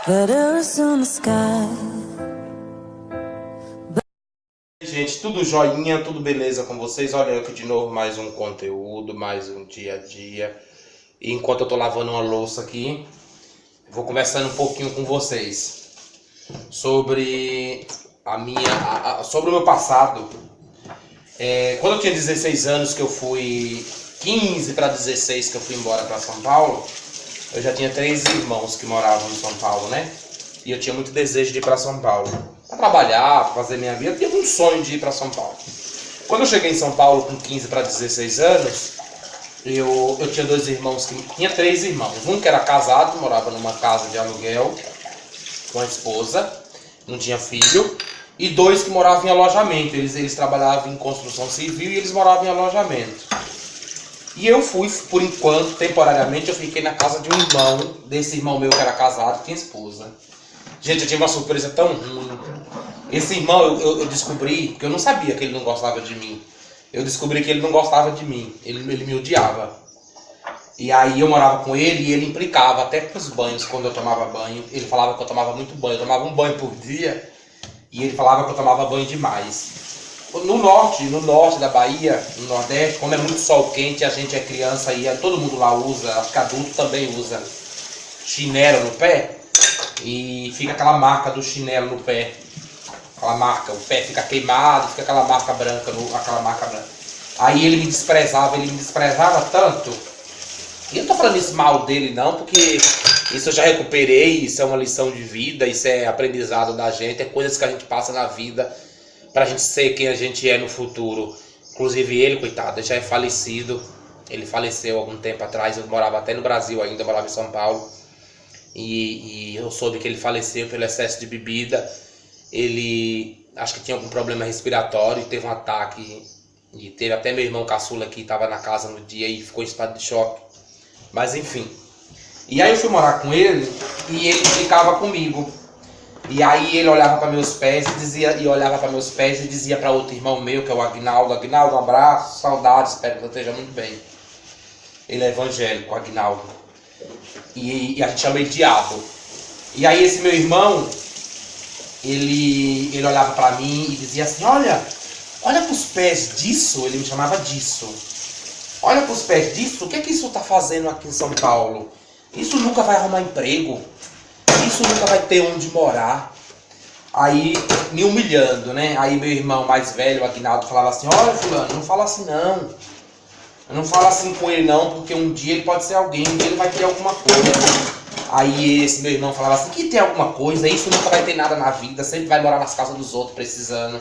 Letters on the sky. Gente, tudo joinha, tudo beleza com vocês? Olha eu aqui de novo, mais um conteúdo, mais um dia a dia. E enquanto eu tô lavando uma louça aqui, vou conversando um pouquinho com vocês sobre sobre o meu passado. Quando eu tinha 16 anos, que eu fui 15 para 16, que eu fui embora para São Paulo, eu já tinha 3 irmãos que moravam em São Paulo, né? E eu tinha muito desejo de ir para São Paulo, para trabalhar, para fazer minha vida. Eu tinha um sonho de ir para São Paulo. Quando eu cheguei em São Paulo com 15 para 16 anos, eu tinha 2 irmãos, tinha 3 irmãos. Um que era casado, morava numa casa de aluguel com a esposa, não tinha filho. E 2 que moravam em alojamento. Eles trabalhavam em construção civil e eles moravam em alojamento. E eu fui, por enquanto, temporariamente, eu fiquei na casa de um irmão, desse irmão meu que era casado, tinha esposa. Gente, eu tive uma surpresa tão ruim. Esse irmão, eu descobri, porque eu não sabia que ele não gostava de mim. Eu descobri que ele não gostava de mim, ele me odiava. E aí eu morava com ele e ele implicava até com os banhos, quando eu tomava banho. Ele falava que eu tomava muito banho, eu tomava um banho por dia. E ele falava que eu tomava banho demais. No norte da Bahia, no Nordeste, como é muito sol quente, a gente é criança e todo mundo lá usa, acho que adulto também usa chinelo no pé. E fica aquela marca do chinelo no pé. Aquela marca, o pé fica queimado, fica aquela marca branca, Aí ele me desprezava tanto. E eu não tô falando isso mal dele não, porque isso eu já recuperei, isso é uma lição de vida, isso é aprendizado da gente, é coisas que a gente passa na vida pra gente ser quem a gente é no futuro. Inclusive ele, coitado, ele já é falecido, ele faleceu algum tempo atrás, eu morava até no Brasil ainda, eu morava em São Paulo. E eu soube que ele faleceu pelo excesso de bebida. Ele acho que tinha algum problema respiratório, teve um ataque. E teve até meu irmão caçula que estava na casa no dia e ficou em estado de choque. Mas enfim. E aí eu fui morar com ele e ele ficava comigo. E aí ele olhava para meus pés e dizia para outro irmão meu, que é o Agnaldo. Agnaldo, um abraço, saudades, espero que você esteja muito bem. Ele é evangélico, Agnaldo. E a gente chama ele de Diabo. E aí esse meu irmão, ele olhava pra mim e dizia assim, olha pros pés disso, ele me chamava disso. Olha pros pés disso, o que é que isso tá fazendo aqui em São Paulo? Isso nunca vai arrumar emprego, isso nunca vai ter onde morar. Aí me humilhando, né? Aí meu irmão mais velho, o Aguinaldo, falava assim, olha fulano, não fala assim não. Não fala assim com ele não, porque um dia ele pode ser alguém, um dia ele vai ter alguma coisa. Aí esse meu irmão falava assim, que tem alguma coisa, isso nunca vai ter nada na vida, sempre vai morar nas casas dos outros precisando.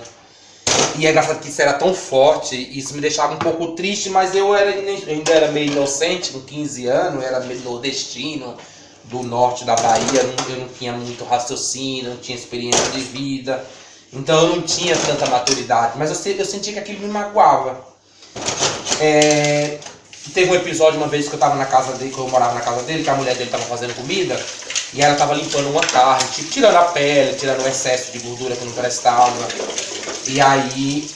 E é engraçado que isso era tão forte, isso me deixava um pouco triste, mas eu ainda era meio inocente, com 15 anos, eu era meio nordestino, do norte da Bahia, eu não tinha muito raciocínio, não tinha experiência de vida, então eu não tinha tanta maturidade, mas eu sentia que aquilo me magoava. Teve um episódio uma vez que eu tava na casa dele, que eu morava na casa dele, que a mulher dele tava fazendo comida e ela tava limpando uma carne, tipo, tirando a pele, tirando o excesso de gordura que não prestava. E aí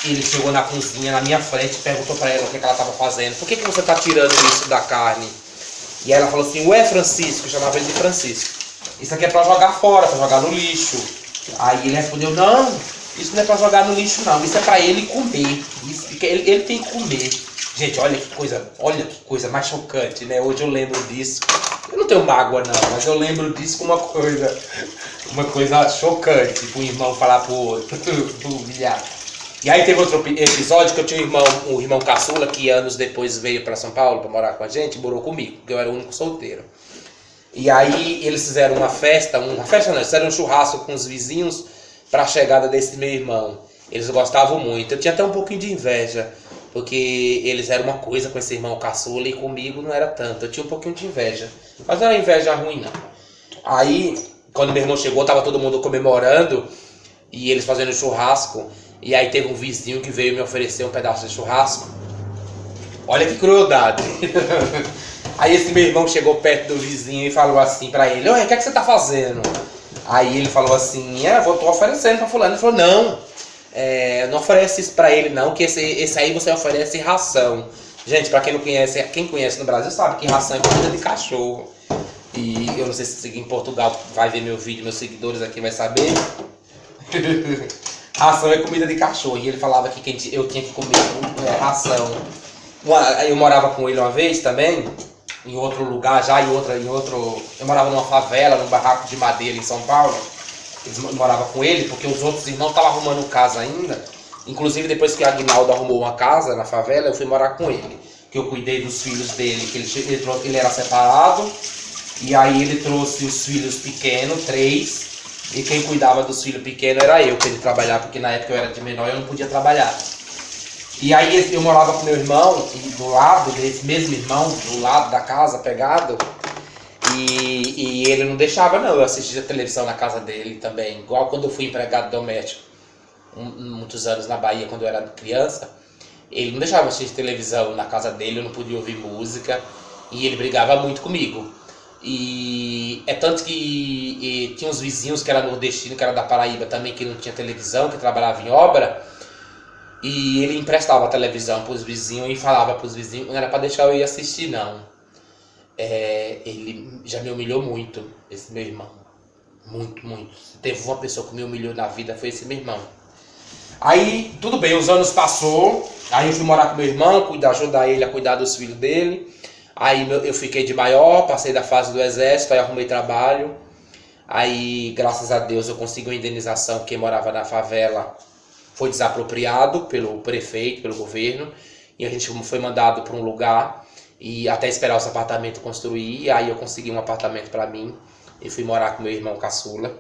ele chegou na cozinha na minha frente e perguntou pra ela o que ela tava fazendo. Por que você tá tirando isso da carne? E aí ela falou assim, ué Francisco, eu chamava ele de Francisco, isso aqui é pra jogar fora, pra jogar no lixo. Aí ele respondeu, não, isso não é pra jogar no lixo não, isso é pra ele comer, ele tem que comer. Gente, olha que coisa mais chocante, né? Hoje eu lembro disso. Eu não tenho mágoa não, mas eu lembro disso como uma coisa chocante, tipo um irmão falar pro outro, humilhar. E aí teve outro episódio que eu tinha um irmão caçula que anos depois veio pra São Paulo pra morar com a gente, morou comigo, porque eu era o único solteiro. E aí eles fizeram fizeram um churrasco com os vizinhos pra chegada desse meu irmão. Eles gostavam muito, eu tinha até um pouquinho de inveja, porque eles eram uma coisa com esse irmão caçula e comigo não era tanto, eu tinha um pouquinho de inveja, mas não era inveja ruim não. Aí, quando meu irmão chegou, tava todo mundo comemorando, e eles fazendo churrasco, e aí teve um vizinho que veio me oferecer um pedaço de churrasco. Olha que crueldade. Aí esse meu irmão chegou perto do vizinho e falou assim pra ele, oi, o que é que você tá fazendo? Aí ele falou assim, tô oferecendo pra fulano. Ele falou, não, não oferece isso pra ele não, que esse aí você oferece ração. Gente, pra quem não conhece, quem conhece no Brasil sabe que ração é comida de cachorro. E eu não sei se em Portugal vai ver meu vídeo, meus seguidores aqui vai saber. Ração é comida de cachorro. E ele falava que eu tinha que comer ração. Eu morava com ele uma vez também, em outro lugar já, eu morava numa favela, num barraco de madeira em São Paulo. Eles moravam com ele porque os outros irmãos estavam arrumando casa ainda. Inclusive depois que o Aguinaldo arrumou uma casa na favela, eu fui morar com ele. Que eu cuidei dos filhos dele, que ele era separado. E aí ele trouxe os filhos pequenos, 3. E quem cuidava dos filhos pequenos era eu, para ele trabalhar, porque na época eu era de menor e eu não podia trabalhar. E aí eu morava com meu irmão, e do lado desse mesmo irmão, do lado da casa, pegado. E ele não deixava não, eu assistia televisão na casa dele também. Igual quando eu fui empregado doméstico, muitos anos na Bahia, quando eu era criança. Ele não deixava eu assistir televisão na casa dele, eu não podia ouvir música. E ele brigava muito comigo. E é tanto que tinha uns vizinhos que era nordestino, que era da Paraíba também, que não tinha televisão, que trabalhava em obra. E ele emprestava a televisão para os vizinhos e falava para os vizinhos, não era para deixar eu ir assistir não. Ele já me humilhou muito, esse meu irmão. Muito, muito. Se teve uma pessoa que me humilhou na vida, foi esse meu irmão. Aí, tudo bem, os anos passou. Aí eu fui morar com meu irmão, ajudar ele a cuidar dos filhos dele. Aí eu fiquei de maior, passei da fase do exército, aí arrumei trabalho. Aí, graças a Deus, eu consegui uma indenização. Quem morava na favela foi desapropriado pelo prefeito, pelo governo. E a gente foi mandado para um lugar, e até esperar esse apartamento construir. E aí eu consegui um apartamento para mim e fui morar com meu irmão caçula.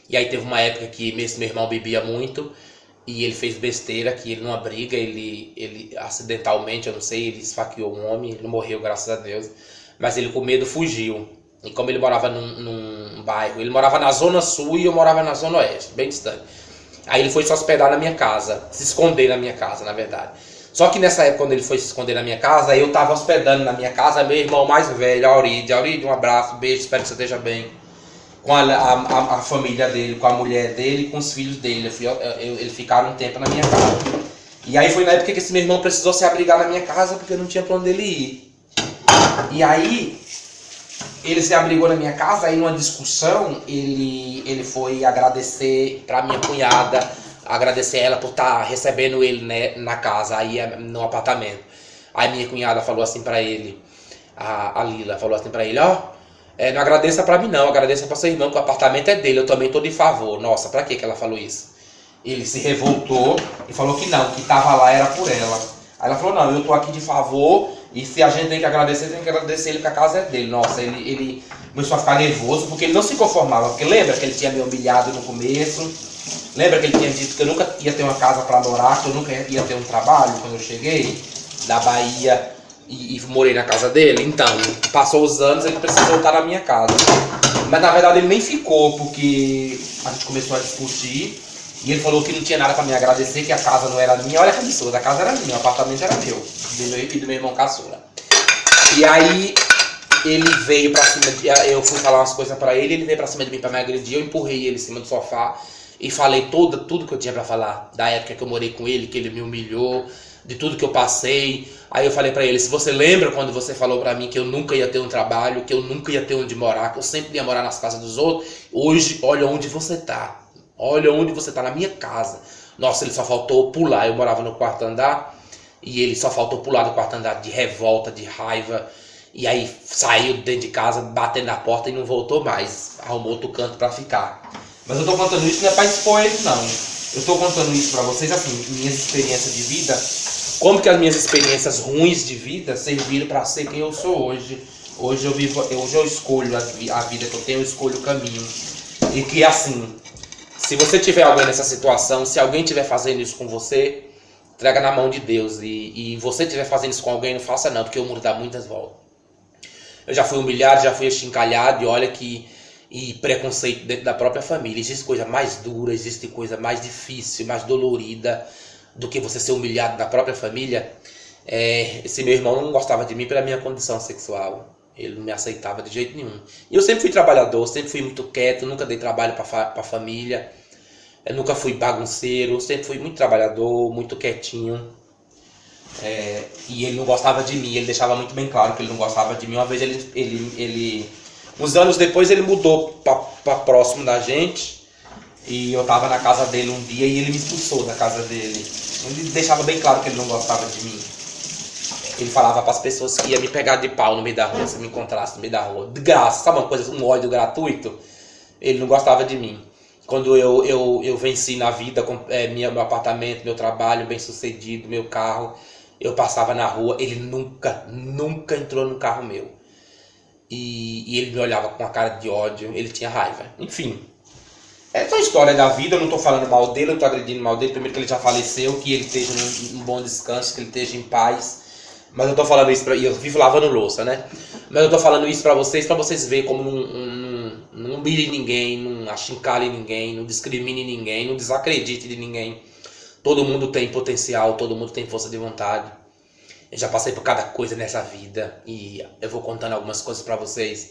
E aí teve uma época que esse meu irmão bebia muito. E ele fez besteira, que ele numa briga, ele acidentalmente, eu não sei, ele esfaqueou um homem, ele não morreu, graças a Deus. Mas ele com medo fugiu. E como ele morava num bairro, ele morava na zona sul e eu morava na zona oeste, bem distante. Aí ele foi se hospedar na minha casa, se esconder na minha casa, na verdade. Só que nessa época, quando ele foi se esconder na minha casa, eu tava hospedando na minha casa meu irmão mais velho, Auride. Auride, um abraço, um beijo, espero que você esteja bem. Com a família dele, com a mulher dele e com os filhos dele. Eles ficaram um tempo na minha casa. E aí foi na época que esse meu irmão precisou se abrigar na minha casa porque não tinha pra onde ele ir. E aí ele se abrigou na minha casa, aí numa discussão ele foi agradecer pra minha cunhada, agradecer ela por estar recebendo ele, né, na casa, aí no apartamento. Aí minha cunhada falou assim pra ele, a Lila falou assim pra ele, ó, não agradeça pra mim não, agradeça pra seu irmão, que o apartamento é dele, eu também tô de favor. Nossa, pra que ela falou isso? Ele se revoltou e falou que não, que tava lá era por ela. Aí ela falou, não, eu tô aqui de favor, e se a gente tem que agradecer ele, porque a casa é dele. Nossa, ele começou a ficar nervoso, porque ele não se conformava, porque lembra que ele tinha me humilhado no começo, lembra que ele tinha dito que eu nunca ia ter uma casa pra morar, que eu nunca ia ter um trabalho quando eu cheguei da Bahia, e morei na casa dele. Então, passou os anos, ele precisou estar na minha casa. Mas na verdade ele nem ficou, porque a gente começou a discutir. E ele falou que não tinha nada para me agradecer, que a casa não era minha. Olha que absurdo, a casa era minha, o apartamento era meu. E do meu irmão caçula. E aí ele veio pra cima, eu fui falar umas coisas pra ele veio pra cima de mim pra me agredir. Eu empurrei ele em cima do sofá e falei tudo que eu tinha pra falar. Da época que eu morei com ele, que ele me humilhou, de tudo que eu passei. Aí eu falei pra ele, se você lembra quando você falou pra mim que eu nunca ia ter um trabalho, que eu nunca ia ter onde morar, que eu sempre ia morar nas casas dos outros, hoje, olha onde você tá. Olha onde você tá, na minha casa. Nossa, ele só faltou pular. Eu morava no quarto andar e ele só faltou pular do quarto andar de revolta, de raiva. E aí saiu dentro de casa, batendo na porta e não voltou mais. Arrumou outro canto pra ficar. Mas eu tô contando isso não é pra expor ele, não. Eu tô contando isso pra vocês, assim, minhas experiências de vida. Como que as minhas experiências ruins de vida serviram para ser quem eu sou hoje. Hoje eu escolho a vida que eu tenho, eu escolho o caminho. E que assim, se você tiver alguém nessa situação, se alguém estiver fazendo isso com você, entrega na mão de Deus. E você estiver fazendo isso com alguém, não faça não, porque o mundo dá muitas voltas. Eu já fui humilhado, já fui achincalhado, e olha que... E preconceito dentro da própria família. Existe coisa mais dura, existe coisa mais difícil, mais dolorida do que você ser humilhado da própria família. Esse meu irmão não gostava de mim pela minha condição sexual. Ele não me aceitava de jeito nenhum. E eu sempre fui trabalhador, sempre fui muito quieto, nunca dei trabalho para a família. Eu nunca fui bagunceiro, sempre fui muito trabalhador, muito quietinho. E ele não gostava de mim, ele deixava muito bem claro que ele não gostava de mim. Uma vez Uns anos depois ele mudou pra próximo da gente. E eu tava na casa dele um dia e ele me expulsou da casa dele. Ele deixava bem claro que ele não gostava de mim. Ele falava pras pessoas que ia me pegar de pau no meio da rua, se me encontrasse no meio da rua. De graça, sabe uma coisa, um ódio gratuito? Ele não gostava de mim. Quando eu venci na vida, com meu apartamento, meu trabalho bem sucedido, meu carro, eu passava na rua, ele nunca entrou no carro meu. E ele me olhava com uma cara de ódio, ele tinha raiva. Enfim, essa é a história da vida, eu não tô falando mal dele, eu não tô agredindo mal dele. Primeiro que ele já faleceu, que ele esteja num bom descanso, que ele esteja em paz. Mas eu tô falando isso e eu vivo lavando louça, né? Mas eu tô falando isso pra vocês verem como não humilhe ninguém, não achincalhe ninguém, não discrimine ninguém, não desacredite de ninguém. Todo mundo tem potencial, todo mundo tem força de vontade. Eu já passei por cada coisa nessa vida e eu vou contando algumas coisas pra vocês.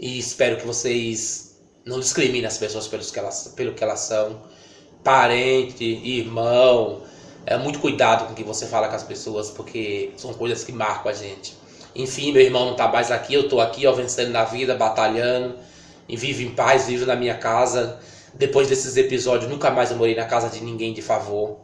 E espero que vocês não discriminem as pessoas pelo que elas são. Parente, irmão... muito cuidado com o que você fala com as pessoas, porque são coisas que marcam a gente. Enfim, meu irmão não tá mais aqui, eu tô aqui, ó, vencendo na vida, batalhando, e vivo em paz, vivo na minha casa. Depois desses episódios, nunca mais eu morei na casa de ninguém de favor,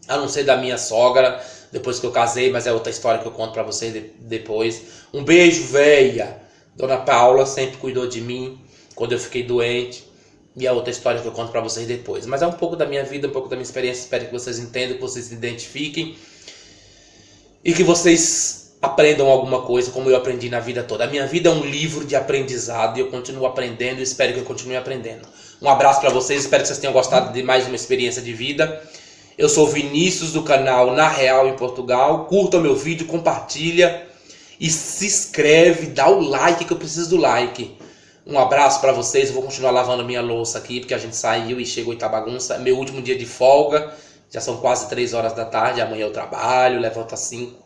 a não ser da minha sogra, depois que eu casei, mas é outra história que eu conto pra vocês depois. Um beijo, véia! Dona Paula sempre cuidou de mim quando eu fiquei doente. E é outra história que eu conto pra vocês depois. Mas é um pouco da minha vida, um pouco da minha experiência. Espero que vocês entendam, que vocês se identifiquem. E que vocês aprendam alguma coisa, como eu aprendi na vida toda. A minha vida é um livro de aprendizado. E eu continuo aprendendo e espero que eu continue aprendendo. Um abraço pra vocês, espero que vocês tenham gostado de mais uma experiência de vida. Eu sou o Vinícius do canal Na Real em Portugal. Curta o meu vídeo, compartilha. E se inscreve, dá o like, que eu preciso do like. Um abraço pra vocês, eu vou continuar lavando minha louça aqui, porque a gente saiu e chegou e tá bagunça. Meu último dia de folga, já são quase 3 horas da tarde, amanhã eu trabalho, levanto às 5.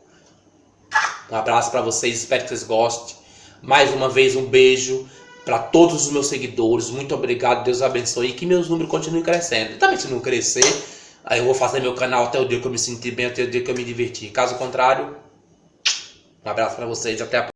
Um abraço pra vocês, espero que vocês gostem. Mais uma vez, um beijo pra todos os meus seguidores, muito obrigado, Deus abençoe e que meus números continuem crescendo. E também se não crescer, aí eu vou fazer meu canal até o dia que eu me sentir bem, até o dia que eu me divertir. Caso contrário, um abraço pra vocês, até a próxima.